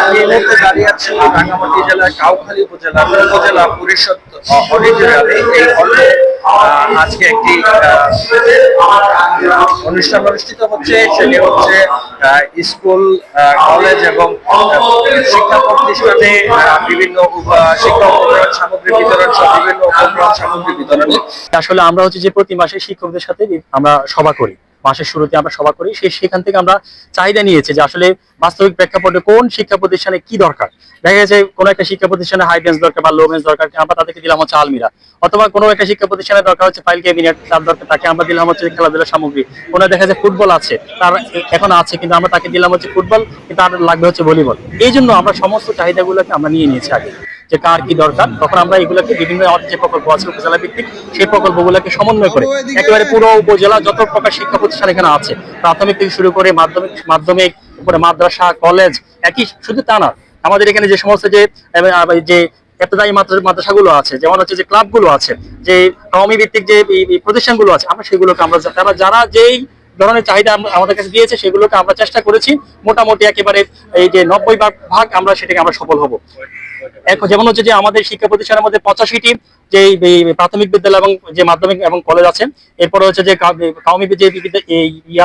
আমি এই মুহূর্তে দাঁড়িয়ে আছি রাঙ্গামাটি জেলার কাউখালী উপজেলা পরিষদ অডিটোরিয়ামে। এই হলে আজকে একটি অনুষ্ঠান অনুষ্ঠিত হচ্ছে। সেটি হচ্ছে স্কুল, কলেজ এবং শিক্ষা প্রতিষ্ঠানে বিভিন্ন শিক্ষা উপকরণ সামগ্রী বিতরণ সহ বিভিন্ন উপকরণ সামগ্রী বিতরণ। আসলে আমরা হচ্ছে যে প্রতি মাসে শিক্ষকদের সাথে আমরা সভা করি, মাসের শুরুতে আমরা সভা করি। সেখান থেকে আমরা চাহিদা নিয়েছি যে আসলে বাস্তবিক প্রেক্ষাপটে কোন শিক্ষা প্রতিষ্ঠানে কি দরকার। দেখা গেছে কোনো একটা শিক্ষা প্রতিষ্ঠানে হাই বেঞ্চ দরকার বা লো বেঞ্চ দরকার, আমরা তাদেরকে দিলাম হচ্ছে আলমিরা। অথবা কোনো একটা শিক্ষা প্রতিষ্ঠানের দরকার হচ্ছে ফাইল ক্যাবিনেট, তার দরকার তাকে আমরা দিলাম হচ্ছে খেলাধুলার সামগ্রী। কোনো দেখা যায় ফুটবল আছে, তার এখন আছে কিন্তু আমরা তাকে দিলাম হচ্ছে ফুটবল, কিন্তু তার লাগবে হচ্ছে ভলিবল। এই জন্য আমরা সমস্ত চাহিদাগুলোকে আমরা নিয়ে নিয়েছি আগে, যে কার কি দরকার। তখন আমরা এগুলোকে বিভিন্ন আমাদের যে প্রকল্প আছে উপজেলা ভিত্তিক, সেই প্রকল্পগুলোকে সমন্বয় করে একেবারে পুরো উপজেলা যত প্রকার শিক্ষা প্রতিষ্ঠান এখানে আছে, প্রাথমিক থেকে শুরু করে মাধ্যমিক উপরে মাদ্রাসা, কলেজ, একই শুধু তা না, আমাদের এখানে যে সমস্ত যে এতদায়ী মাদ্রাসাগুলো আছে, যেমন হচ্ছে যে ক্লাবগুলো আছে, যে কওমি ভিত্তিক যে প্রতিষ্ঠানগুলো আছে, আমরা সেগুলোকে আমরা যারা যেই ধরনের চাহিদা আমাদের কাছে দিয়েছে সেগুলোকে আমরা চেষ্টা করেছি মোটামুটি একেবারে এই যে 90% আমরা সেটাকে আমরা সফল হব। যেমন হচ্ছে যে আমাদের শিক্ষা প্রতিষ্ঠানের মধ্যে 85টি যে প্রাথমিক বিদ্যালয় এবং যে মাধ্যমিক এবং কলেজ আছে, এরপরে হচ্ছে যে কওমি যে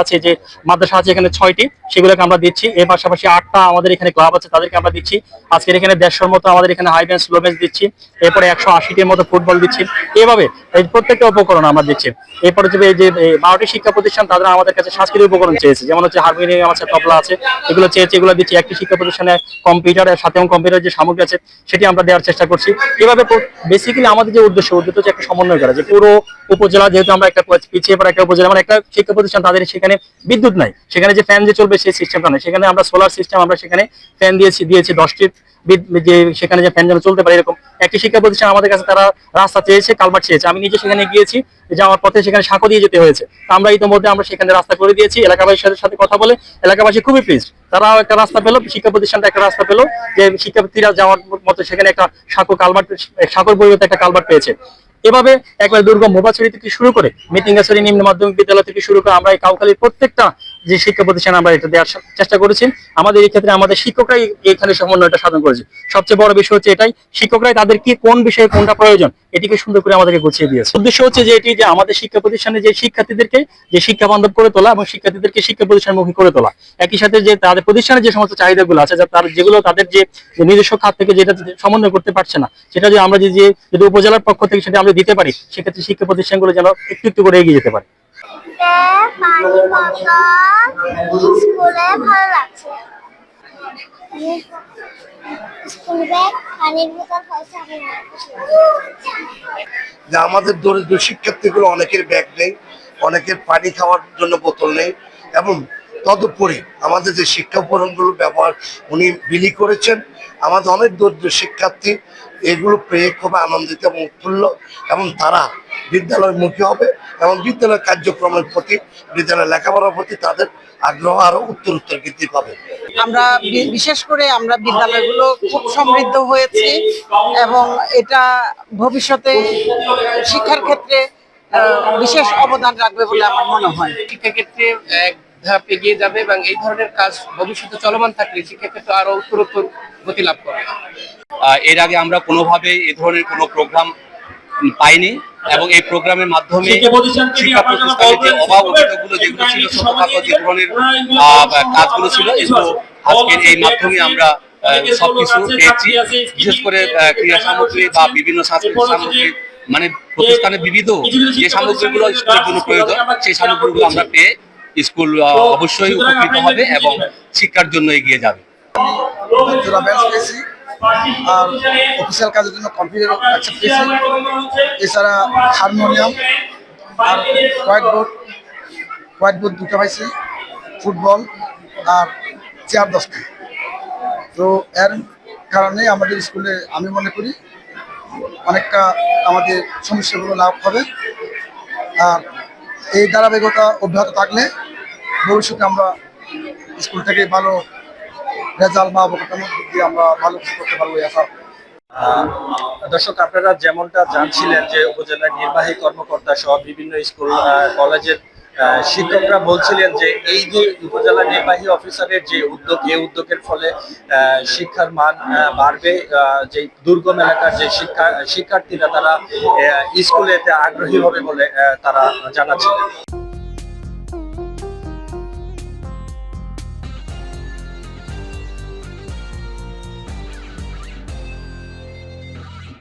আছে, যে মাদ্রাসা আছে এখানে 6টি, সেগুলোকে আমরা দিচ্ছি। এর পাশাপাশি 8টা আমাদের এখানে ক্লাব আছে, তাদেরকে আমরা দিচ্ছি। আজকের এখানে 150-র মতো আমাদের এখানে হাই বেঞ্চ, লো বেঞ্চ দিচ্ছি। এরপরে 180টির মতো ফুটবল দিচ্ছি। এভাবে এই প্রত্যেকটা উপকরণ আমরা দিচ্ছি। এরপরে যে 12টি শিক্ষা প্রতিষ্ঠান তারা আমাদের কাছে সাংস্কৃতিক উপকরণ চেয়েছে, যেমন হচ্ছে হারমোনিয়াম আছে, তবলা আছে, এগুলো চেয়েছে, এগুলো দিচ্ছি। একটি শিক্ষা প্রতিষ্ঠানে কম্পিউটারের সাথে কম্পিউটার যে সামগ্রী আছে সেটি আমরা দেওয়ার চেষ্টা করছি। এভাবে বেসিক্যালি আমাদের যে উদ্দেশ্য হচ্ছে একটা সমন্বয় করা, যে পুরো উপজেলা, যেহেতু আমরা একটা পিছিয়ে পড়া একটা উপজেলা, মানে একটা শিক্ষা প্রতিষ্ঠান তাদের সেখানে বিদ্যুৎ নাই, সেখানে যে ফ্যান যে চলবে সেই সিস্টেমটা নেই, সেখানে আমরা সোলার সিস্টেম, আমরা সেখানে ফ্যান দিয়েছি 10টি, যে সেখানে যে ফ্যান যেন চলতে পারে এরকম একটি শিক্ষা প্রতিষ্ঠান আমাদের কাছে তারা রাস্তা চেয়েছে, কালভার্ট চেয়েছে। আমি নিজে সেখানে গিয়েছি, যাওয়ার পথে সেখানে সাঁকো দিয়ে যেতে হয়েছে। আমরা ইতিমধ্যে আমরা সেখানে রাস্তা করে দিয়েছি। এলাকাবাসীর সাথে কথা বলে এলাকাবাসী খুবই প্লিজড, তারাও একটা রাস্তা পেলো, শিক্ষা প্রতিষ্ঠানটা একটা রাস্তা পেলো, যে শিক্ষার্থীরা যাওয়ার মতো সেখানে একটা সাঁকোর পরিবর্তে একটা কালভার্ট পেয়েছে। এভাবে একবার দুর্গম মোবাছড়ি থেকে শুরু করে মিটিঙ্গাছড়ি নিম্ন মাধ্যমিক বিদ্যালয় থেকে শুরু করে আমরা এই কাউখালীর প্রত্যেকটা যে শিক্ষা প্রতিষ্ঠান আমরা এটা দেওয়ার চেষ্টা করেছি। আমাদের এই ক্ষেত্রে আমাদের শিক্ষকরাই এখানে সমন্বয়টা সাধন করেছে। সবচেয়ে বড় বিষয় হচ্ছে এটাই, শিক্ষকরাই তাদের কি কোন বিষয়ে কোনটা প্রয়োজন এটিকে সুন্দর করে আমাদেরকে গুছিয়ে দিয়েছে। উদ্দেশ্য হচ্ছে যে এটি, যে আমাদের শিক্ষা প্রতিষ্ঠানে যে শিক্ষার্থীদেরকে যে শিক্ষা বান্ধব করে তোলা এবং শিক্ষার্থীদেরকে শিক্ষা প্রতিষ্ঠানমুখী করে তোলা, একই সাথে যে তাদের প্রতিষ্ঠানের যে সমস্ত চাহিদাগুলো আছে, যেগুলো তাদের যে নিজস্ব খাত থেকে যেটা সমন্বয় করতে পারছে না, সেটা যে আমরা যদি উপজেলার পক্ষ থেকে সেটা আমরা দিতে পারি, সেক্ষেত্রে শিক্ষা প্রতিষ্ঠানগুলো যেন একটু একটু করে এগিয়ে যেতে পারে। আমাদের দরিদ্র শিক্ষার্থীগুলো অনেকের ব্যাগ নেই, অনেকের পানি খাওয়ার জন্য বোতল নেই, এবং তদুপরি আমাদের যে শিক্ষা উপকরণগুলো ব্যবহার উনি বিলি করেছেন, আমাদের অনেক দরিদ্র শিক্ষার্থী এগুলো পেয়ে খুব আনন্দিত এবং উৎফুল্ল, এবং তারা বিদ্যালয়মুখী হবে এবং বিদ্যালয় কার্যক্রমের প্রতি, বিদ্যালয় লেখাপড়ার প্রতি তাদের আগ্রহ আরো উত্তর বৃদ্ধি পাবে। আমরা বিশেষ করে আমরা বিদ্যালয়গুলো খুব সমৃদ্ধ হয়েছে এবং এটা ভবিষ্যতে শিক্ষার ক্ষেত্রে বিশেষ অবদান রাখবে বলে আমার মনে হয়। শিক্ষাক্ষেত্রে এক ধাপ এগিয়ে যাবে এবং এই ধরনের কাজ ভবিষ্যতে চলমান থাকলে শিক্ষাক্ষেত্রে আরো উত্তরোত্তর গতি লাভ করবে। এর আগে আমরা কোনোভাবে এ ধরনের কোনো প্রোগ্রাম পাইনি, এবং এই প্রোগ্রামের মাধ্যমে শিক্ষা প্রতিষ্ঠানের যে অভাব অভিযোগগুলো যেগুলো ছিল, ছোটখাটো যে ধরনের কাজগুলো ছিল, এগুলো আজকের এই মাধ্যমে আমরা সবকিছু পেয়েছি। বিশেষ করে ক্রীড়া সামগ্রী বা বিভিন্ন সাংস্কৃতিক সামগ্রী, মানে প্রতিষ্ঠানের বিবিধ যে সামগ্রীগুলো স্কুলের জন্য প্রয়োজন, সেই সামগ্রীগুলো আমরা পেয়ে স্কুল অবশ্যই উপকৃত হবে এবং শিক্ষার জন্য এগিয়ে যাবে। আর অফিসিয়াল কাজের জন্য কম্পিউটার অ্যাকসেপ্ট পেয়েছি, এছাড়া হারমোনিয়াম আর হোয়াইট বোর্ড 2টা পাইছি, ফুটবল আর চেয়ার 10টা। তো এর কারণে আমাদের স্কুলে আমি মনে করি অনেকটা আমাদের সমস্যাগুলো লাভ হবে। আর এই ধারাবাহিকতা অব্যাহত থাকলে ভবিষ্যতে আমরা স্কুল থেকে ভালো রেজাল্ট বা অবকাঠামো দিয়ে আমরা ভালো কিছু করতে পারবো। দর্শক, আপনারা যেমনটা জানছিলেন যে উপজেলার নির্বাহী কর্মকর্তা সহ বিভিন্ন স্কুল কলেজের শিক্ষকরা বলছিলেন যে এই যে উপজেলা নির্বাহী অফিসারের যে উদ্যোগ, এই উদ্যোগের ফলে শিক্ষার মান বাড়বে, যে দুর্গম এলাকার যে শিক্ষার্থীরা তারা স্কুলেতে আগ্রহী হবে বলে তারা জানাচ্ছিলেন।